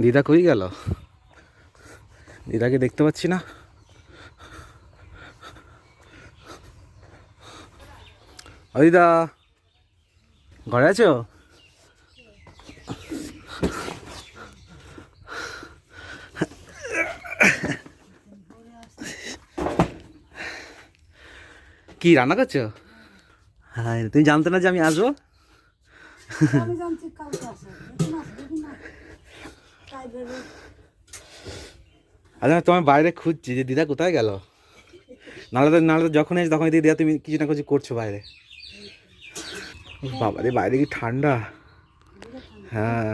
দিদা কই গেল? দিদাকে দেখতে পাচ্ছি না। ও দিদা, ঘরে আছো? কি রান্না করছো? হ্যাঁ, তুমি জানতে না যে আমি আসবো? আচ্ছা, তোমার বাইরে খুঁজছি যে দিদা কোথায় গেল। নাহলে তো যখন এসে তখন দিদা তুমি কিছু না কিছু করছো বাইরে। বাবা রে, বাইরে কি ঠান্ডা! হ্যাঁ,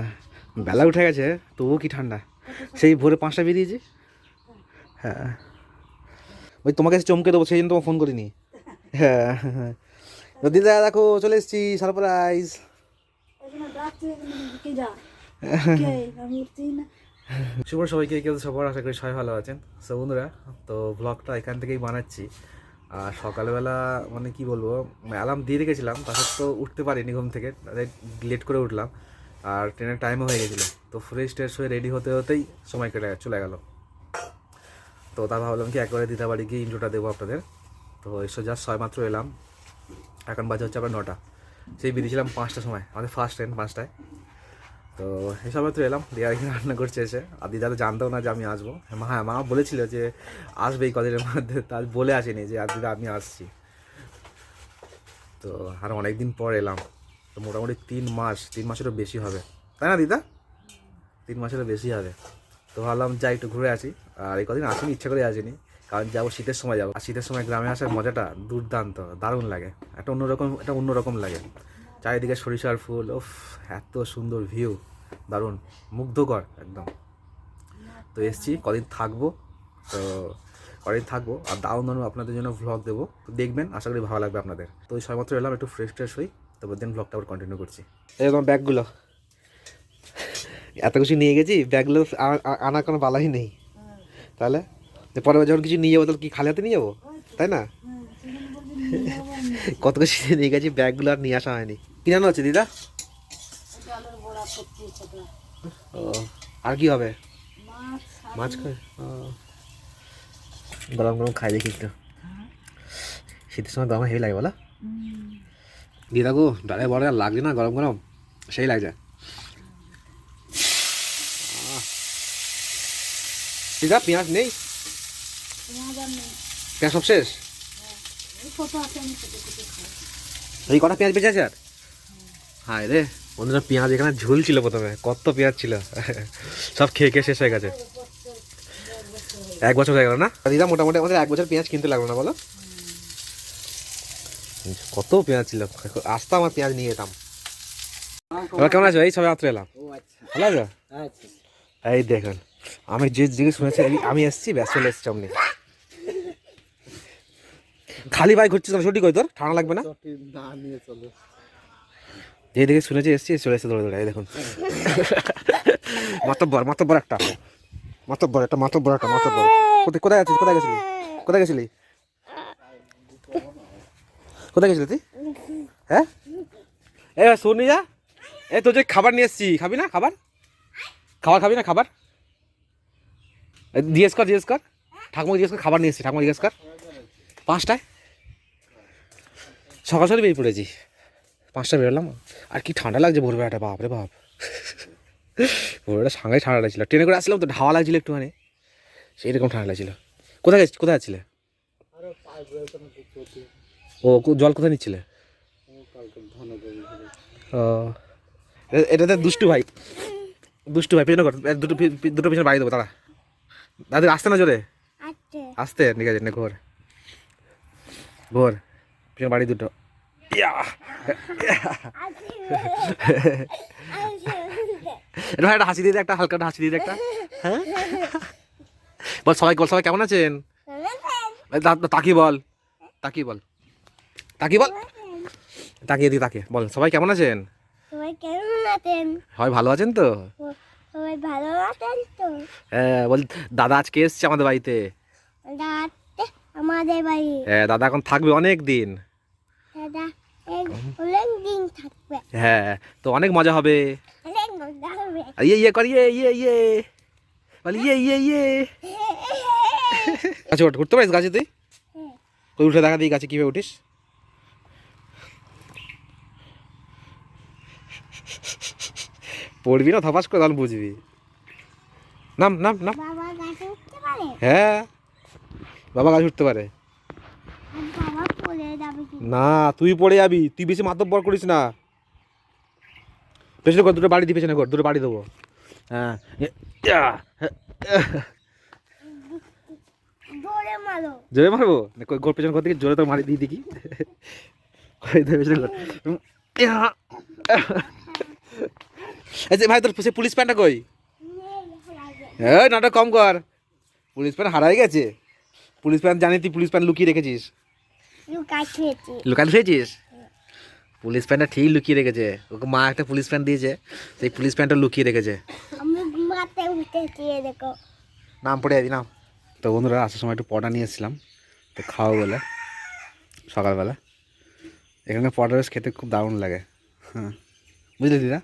বেলা উঠে গেছে তবুও কি ঠান্ডা। সেই ভোরে 5টা বেরিয়েছি। হ্যাঁ, ওই তোমাকে এসে চমকে দেবো সেই জন্য তোমাকে ফোন করিনি। হ্যাঁ হ্যাঁ, দিদা দেখো চলে এসেছি, সারপ্রাইজ। শুভ সবাইকে, কেউ সবার আশা করি সবাই ভালো আছেন। সো বন্ধুরা, তো ব্লগটা এখান থেকেই বানাচ্ছি। আর সকালবেলা মানে কি বলবো, অ্যালার্ম দিয়ে রেখেছিলাম, তারপর তো উঠতে পারিনি ঘুম থেকে, লেট করে উঠলাম। আর ট্রেনের টাইমও হয়ে গেছিলো, তো ফ্রেশ ট্রেশ হয়ে রেডি হতে হতেই সময় চলে গেল। তো তা ভাবলাম কি একবারে দিদা বাড়ি গিয়ে ইন্ট্রোটা দেবো আপনাদের। তো এসো জাস্ট মাত্র এলাম, এখন বাজে হচ্ছে আবার 9টা। সেই বেরিয়েছিলাম 5টার সময়, আমাদের ফার্স্ট ট্রেন 5টায়। তো এসব মাত্র এলাম, দিদা এখানে রান্না করছে এসে। আর দিদা তো জানতেও না যে আমি আসবো। হ্যাঁ, মা বলেছিল যে আসবে এই কদিনের মধ্যে, তার বলে আসেনি যে আর দিদা আমি আসছি। তো আর অনেক দিন পর এলাম, তো মোটামুটি 3 মাসেরও বেশি হবে, তাই না দিদা? 3 মাসেরও বেশি হবে। তো ভাবলাম যাই একটু ঘুরে আসি। আর এই কদিন আসিনি, ইচ্ছা করে আসিনি, কারণ যাবো শীতের সময় যাবো। আর শীতের সময় গ্রামে আসার মজাটা দুর্দান্ত, দারুণ লাগে, অন্যরকম লাগে। চারিদিকে সরিষার ফুল, ওফ, এত সুন্দর ভিউ, দারুণ মুগ্ধকর একদম। তো এসছি, কদিন থাকবো। তো কদিন থাকবো আর দারুণ আপনাদের জন্য ভ্লগ দেবো, তো দেখবেন, আশা করি ভালো লাগবে আপনাদের। তো ওই সময়মাত্র এলাম, একটু ফ্রেশ হই, তারপর দিন ভ্লগটা আবার কন্টিনিউ করছি। এই তোমার ব্যাগগুলো, এত কিছু নিয়ে গেছি, ব্যাগগুলো আনার কোনো বালাই নেই। তাহলে পরে যখন কিছু নিয়ে যাবো, তাহলে কি খালি হাতে নিয়ে যাবো, তাই না? কত কিছু নিয়ে গেছি, ব্যাগগুলো আর নিয়ে আসা হয়নি। কি জানো হচ্ছে দিদা? ও, আর কি হবে? মাছ খাই, গরম গরম খাই দেখি একটু। শীতের সময় গরম হেভি লাগে বলো দিদা গো, ডালে বড় আর লাগছে না, গরম গরম সেই লাগছে। দিদা পেঁয়াজ নেই? পেঁয়াজ সব শেষ? এই কটা পেঁয়াজ বেঁচে আছে আর? হায় রে বন্ধুরা, পেঁয়াজ এখানে ঝুল ছিল প্রথমে, কত পেঁয়াজ ছিল, সব খেয়ে খেয়ে শেষ হয়ে গেছে। 1 বছর হয়ে গেল না দিদা? মোটামুটি আমাদের 1 বছর পেঁয়াজ কিনতে লাগলো না বলো? কত পেঁয়াজ ছিল, আসতাম আমার পেঁয়াজ নিয়ে যেতাম। এবার কেমন আছো? এই সবে মাত্র এলাম। ভালো আছো? এই দেখুন, আমি যে জিনিস শুনেছি, আমি এসছি, ব্যাস চলে এসছি অমনি। খালি ভাই ঘুরছিস ছুটি কই তোর? ঠান্ডা লাগবে না? যে দেখে শুনেছি এসছি, চলে এসে দৌড়ে দৌড়ে। এই দেখুন, মাতব্বর একটা, মাতব্বর একটা। কোথায় আছিস? কোথায় গেছিলি তুই? হ্যাঁ, এ শুনি যা, এই তোর যে খাবার নিয়ে এসছি, খাবি না? খাবার খাবি না? খাবার জিজ্ঞেস কর ঠাকুমা, জিজ্ঞেস কর, খাবার নিয়ে এসছি, ঠাকুমা জিজ্ঞেস কর। 5টায় সকাল সকাল বেরিয়ে পড়েছি, 5টা বেরোলাম। আর কি ঠান্ডা লাগছে ভোরবেলাটা, বাপ রে বাপ, ভোরবেলা সাংঘাই ঠান্ডা লাগছিল। ট্রেনে করে আসলাম তো, হাওয়া লাগছিল একটুখানি, সেই রকম ঠান্ডা লাগছিল। কোথায় যাচ্ছিলে? ও, জল কোথায় নিচ্ছিলে? ও, এটাতে দুষ্টু ভাই, পেছনে কর, দুটো পিছনে বাড়ি দেবো তারা। দাদা আসতে না জোরে, আসতে, ঠিক আছে, ঘোর পিছনে বাড়ি দুটো। একটা হাসি দিয়ে দে, একটা হালকা হাসি দিয়ে দে একটা। হ্যাঁ, বল সবাই কেমন আছেন? তাকিয়ে বল, তাকিয়ে বল, তাকিয়ে বল, সবাই কেমন আছেন? সবাই ভালো আছেন তো? হ্যাঁ, বল, দাদা আজকে এসছে আমাদের বাড়িতে। হ্যাঁ, দাদা এখন থাকবে অনেক দিন। অনেক দিন থাকবে, হ্যাঁ, তো অনেক মজা হবে। অনেক মজা হবে। ইয়ে ইয়ে কর, ইয়ে ইয়ে ইয়ে বল, ইয়ে ইয়ে ইয়ে। আচ্ছা, ওঠ, উঠতে পারিস গাছে তুই? তুই উঠে দেখা দিই গাছে কীভাবে উঠিস। পড়বি না থপাস করে, তাহলে বুঝবি। নাম নাম নাম। বাবা গাছে উঠতে পারে? হ্যাঁ, বাবা গাছ উঠতে পারে। আর বাবা পড়ে যাবে কি? না, তুই পড়ে যাবি, তুই বেশি মাতব্বর করিস না। পেছনে কর, দুটো বাড়ি দিই, পেছনে কর, দুটো বাড়ি দেবো। হ্যাঁ, জোরে মারো। জোরে মারবো না, গোর পেছনে কর থেকে জোরে তো মারি দিই দেখি। পেছনে কর। আচ্ছা ভাই, তোর সে পুলিশ প্যান্টটা কই? এই নাটক কম কর, পুলিশ প্যান্ট হারাই গেছে। পুলিশ প্যান্ট জানি তুই পুলিশ প্যান্ট লুকিয়ে রেখেছিস। লুকান খেয়েছিস? পুলিশ প্যান্টটা ঠিক লুকিয়ে রেখেছে, ওকে মা একটা পুলিশ প্যান্ট দিয়েছে, সেই পুলিশ প্যান্টটা লুকিয়ে রেখেছে। আমি মাথায় উঠেছি, দেখো। নাম পড়ে যাবি নাম। তো বন্ধুরা, আসার সময় একটু পরোটা নিয়ে এসেছিলাম, তো খাওয়া বলে সকালবেলা। এখানে পরোটা বেশ খেতে খুব দারুণ লাগে। হ্যাঁ, বুঝলি দিদা,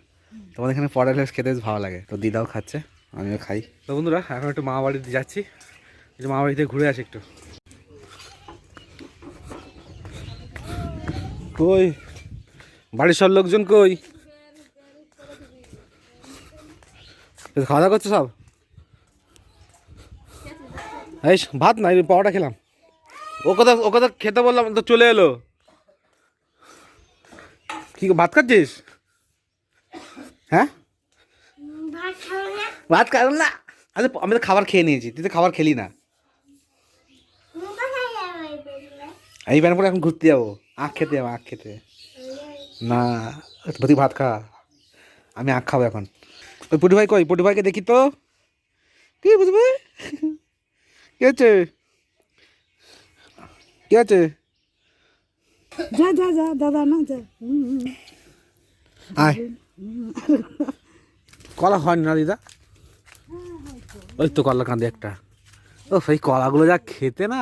তোমাদের এখানে পরোটা বেশ খেতে বেশ ভালো লাগে। তো দিদাও খাচ্ছে, আমিও খাই। তো বন্ধুরা, এখন একটু মামা বাড়িতে যাচ্ছি, একটু মামা বাড়িতে ঘুরে আসি একটু। কই বাড়ির সব লোকজন কই? খাওয়া দাওয়া করছো সব? এই ভাত না, পাওয়াটা খেলাম। ও কথা খেতে বললাম তো চলে এলো। কি ভাত খাচ্ছিস? হ্যাঁ, ভাত খাবো না। ভাত খাবেন না? আচ্ছা, আমি তো খাবার খেয়ে নিয়েছি, তুই তো খাবার খেলি না। কোথায় যাবে বললে? এই প্যান পরে এখন ঘুরতে যাবো, আখ খেতে যাবো, আখ খেতে। না, তুই ভাত খা, আমি আখ খাবো এখন। ওই পুটু ভাই কই? পুটু ভাইকে দেখি তো। কি বুঝবে? কি আছে? কি আছে? যা যা যা দাদা না যা। আয়, কলা হয়নি না দিদা? ওই তো কলা কাঁদে একটা। ও সেই কলাগুলো যা খেতে না,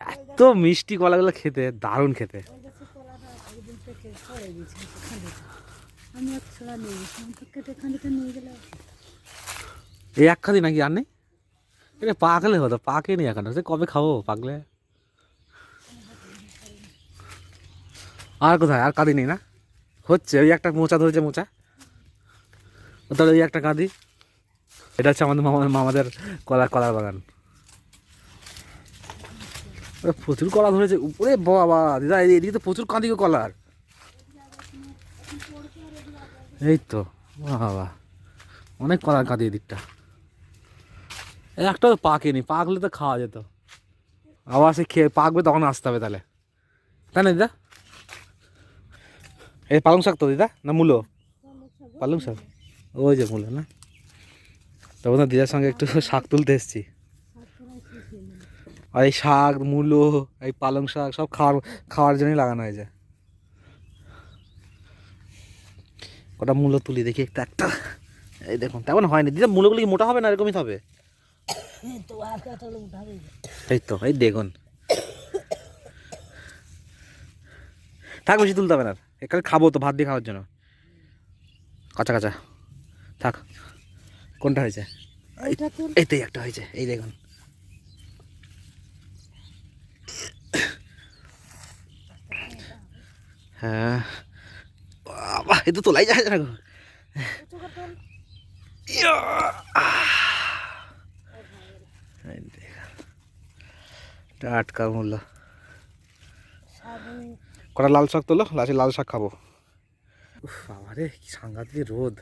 এত মিষ্টি কলাগুলো খেতে, দারুণ খেতে। আমি এক ছোড়া নিয়ে গেছিলাম, তো কেটে খানিটা নিয়ে গেলে। এই এক খাদি নাকি আর নেই? এটা পাকলে হতো, পাকে নি এখন, সে কবে খাবো পাকলে। আর কোথায় আর কাঁদি নেই না? হচ্ছে ওই একটা মোচা ধরেছে, মোচা। তাহলে ওই একটা কাঁদি। এটা হচ্ছে আমাদের মামাদের কলার বাগান। প্রচুর কলা ধরেছে উপরে, বাবা দিদা, এদিকে তো প্রচুর কাঁদি কলার। এই তো বাবা, অনেক কলার কাঁদি এদিকটা। একটা তো পাকেনি, পাকলে তো খাওয়া যেত। আবার সে খেয়ে পাকবে তখন আসতে হবে তাহলে, তাই না দিদা? এই পালং শাক তো দিদা, না মূলো? পালং শাক, ওই যে মূলো না। তখন দিদার সঙ্গে একটু শাক তুলতে এসেছি। আর এই শাক, মূলো, এই পালং শাক সব খাওয়ার জন্যই লাগানো হয়েছে। কটা মূলো তুলি দেখি একটা একটা। এই দেখুন, তেমন হয়নি দিদা, মূলোগুলো কি মোটা হবে না এরকমই হবে? এই তো, এই দেখুন, থাক, বেশি তুলতে হবে না। এখানে খাবো তো, ভাত দিয়ে খাওয়ার জন্য। কাঁচা কাঁচা থাক। কোনটা হয়েছে? এইটাই একটা হয়েছে, এই দেখুন। হ্যাঁ বাবা, এ তো তোলাই যায় না গো। টাটকা মূল্য। কটা লাল শাক তোলো, লাল শাক খাবো। বাবা রে, কি সাংঘাতিক রোদ।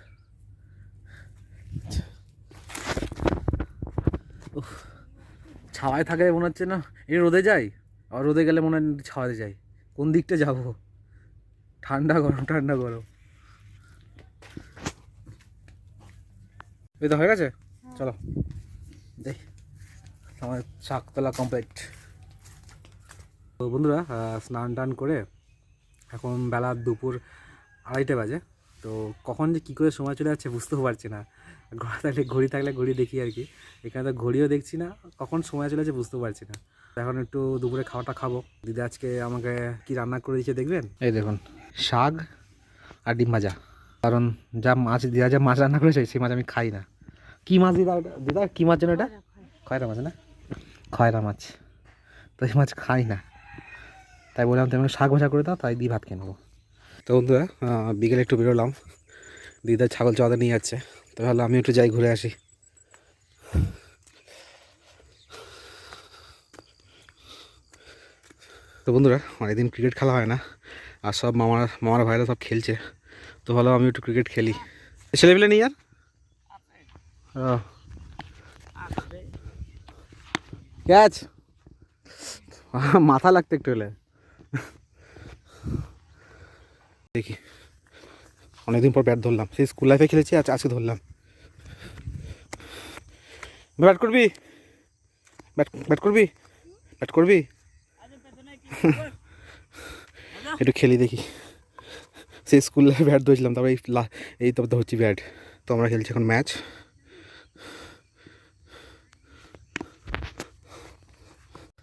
ছাওয়ায় থাকে মনে হচ্ছে না এই রোদে যাই, আর রোদে গেলে মনে হয় ছাওয়াতে যাই। কোন দিকটা যাবো? ঠান্ডা গরম, ঠান্ডা গরম। এই তো হয়ে গেছে, চলো দেখ। আমার শাক তোলা কমপ্লিট। তো বন্ধুরা, স্নান টান করে এখন বেলা দুপুর 2:30 বাজে। তো কখন যে কী করে সময় চলে যাচ্ছে বুঝতেও পারছি না। ঘড়ি থাকলে ঘড়ি দেখি আর কি। এখানে তো ঘড়িও দেখছি না, কখন সময় চলে যাচ্ছে বুঝতেও পারছি না। এখন একটু দুপুরে খাওয়াটা খাবো। দিদি আজকে আমাকে কি রান্না করে দিয়েছে দেখবেন। এই দেখুন, শাক আর ডিম ভাজা। কারণ যা মাছ দিদা যা মাছ রান্না করেছে সেই মাছ আমি খাই না। কী মাছ দিদা ওটা, দিদা কী মাছ যেন এটা? খয়রা মাছ না? খয়রা মাছ। তো এই মাছ খাই না, তাই বললাম তেমন শাক ভাজা করে দাও, তাই দিয়ে ভাত খেয়ে নেবো। তো বন্ধুরা বিকেলে একটু বেরোলাম, দিদা ছাগল চাওয়াতে নিয়ে যাচ্ছে, তো ভাবলাম আমি একটু যাই ঘুরে আসি। তো বন্ধুরা অনেকদিন ক্রিকেট খেলা হয় না, আর সব মামার ভাইরা সব খেলছে, তো ভাবলাম আমি একটু ক্রিকেট খেলি। ছেলেবেলে নেই আর ক্যাচ মাথা লাগতো একটু হলে। দেখি অনেকদিন পর ব্যাট ধরলাম, সেই স্কুল লাইফে খেলেছি, আজকে ধরলাম। ব্যাট করবি? ব্যাট করবি? ব্যাট করবি? একটু খেলি দেখি। সেই স্কুল লাইফে ব্যাট ধরেছিলাম, তারপরে এই তো ধরছি ব্যাট। তো আমরা খেলছি এখন ম্যাচ।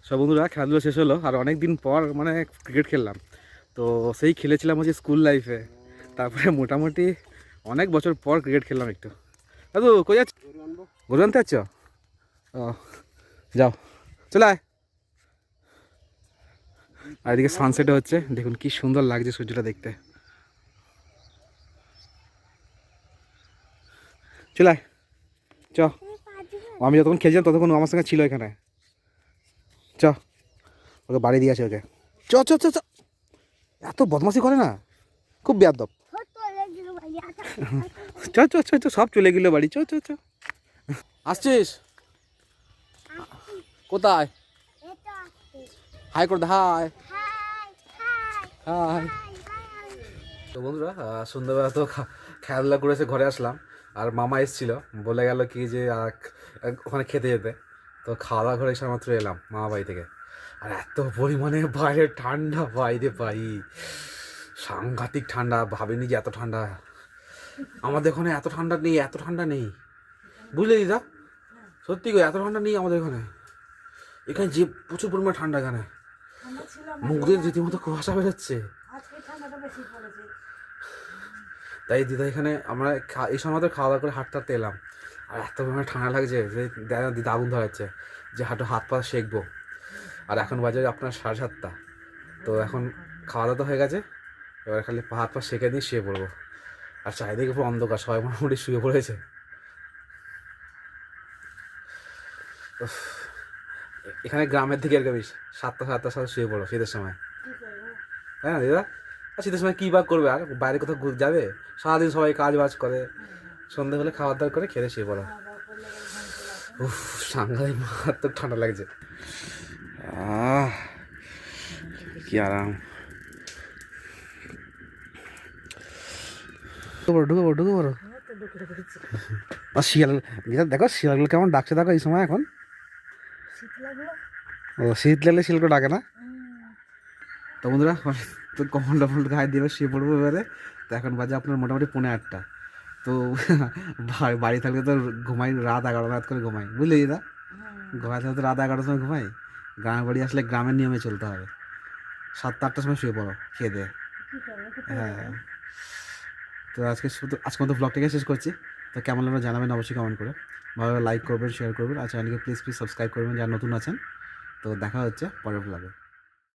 সব বন্ধুরা খেলাধুলো শেষ হলো, আর অনেক দিন পর মানে ক্রিকেট খেললাম। তো সেই খেলেছিলাম হচ্ছে স্কুল লাইফে, তারপরে মোটামুটি অনেক বছর পর ক্রিকেট খেললাম একটু। দাদু কই যাচ্ছ? গরু আনতে যাচ্ছ? ও যাও, চলে আয়। আর এদিকে সানসেটও হচ্ছে, দেখুন কি সুন্দর লাগছে সূর্যটা দেখতে। চলে আয়, চ। আমি যতক্ষণ খেলছিলাম ততক্ষণ আমার সঙ্গে ছিল এখানে। চ, ওকে বাড়ি দিয়ে আছে ওকে। চ চ চ চ, এত বদমাশি করে না, খুব বেয়াদব। চ চ চ চ, সব চলে গেল বাড়ি। চ চ চ। আসছিস কোথায়? হাই করে দে, হাই হাই। তো বন্ধুরা সন্ধ্যাবেলা তো খেলাধুলা করেছে, ঘরে আসলাম, আর মামা এসেছিল, বলে গেল কি যে ওখানে খেতে যেতে। তো খাওয়া দাওয়া করে এসে মাত্র এলাম মামা বাড়ি থেকে, আর এত পরিমাণে বাইরে ঠান্ডা, বাইরে ভাই সাংঘাতিক ঠান্ডা, ভাবিনি যে এত ঠান্ডা। আমাদের ওখানে এত ঠান্ডা নেই, এত ঠান্ডা নেই, বুঝলে দিদা? সত্যি গো, এত ঠান্ডা নেই আমাদের এখানে। এখানে যে প্রচুর পরিমাণে ঠান্ডা, এখানে মুখ দিয়ে রীতিমতো কুয়াশা বেরোচ্ছে। তাই দিদা এখানে আমরা এই সময় তো খাওয়া দাওয়া করে হাঁটতে হাঁটতে এলাম, আর এত পরিমাণে ঠান্ডা লাগছে যে দিদা আগুন ধরাচ্ছে যে হাত পা সেঁকবো। আর এখন বাজে আপনার 7:30। তো এখন খাওয়া দাওয়া তো হয়ে গেছে, এবার খালি হাত পা সেঁকে দিয়ে শুয়ে পড়বো। আর চারিদিকে পুরো অন্ধকার, সবাই মোটামুটি শুয়ে পড়েছে। এখানে গ্রামের দিকে এরকম 7টার সাথে শুয়ে পড়ো শীতের সময়, তাই না দিদা? আর শীতের সময় কী বা করবে, আর বাইরে কোথাও যাবে? সারাদিন সবাই কাজ বাজ করে, সন্ধে হলে খাওয়া দাওয়া করে খেতে শুয়ে পড়ো। উফ, সাংঘাতিক মারাত্মক ঠান্ডা লাগছে। কি আরাম। ঢুকে পড়ো। আর শিয়াল দেখো, শিয়ালগুলো কেমন ডাকছে দেখো এই সময় এখন। ও শীত লাগলে শিয়ালগুলো ডাকে না? তো বন্ধুরা তো কম্বল টম্বল গায়ে দিয়ে শুয়ে পড়বো এবারে। তো এখন বাজে আপনার মোটামুটি 8:45। তো বাড়ি থাকলে তো ঘুমাই রাত 11 করে ঘুমাই, বুঝলি দিদা? ঘুমাই থাকলে তো রাত 11টার সময় ঘুমাই। গ্রামের বাড়ি আসলে গ্রামের নিয়মে চলতে হবে, 7টা-8টার সময় শুয়ে পড়ো খেয়ে দিয়ে। হ্যাঁ, তো আজকে মতো ব্লগটাকে শেষ করছি। তো কেমন লাগলো জানাবেন অবশ্যই কমেন্ট করে, ভালো লাইক করবেন, শেয়ার করবেন, আর চ্যানেলকে প্লিজ সাবস্ক্রাইব করবেন যারা নতুন আছেন। তো দেখা হচ্ছে পরের ব্লগে।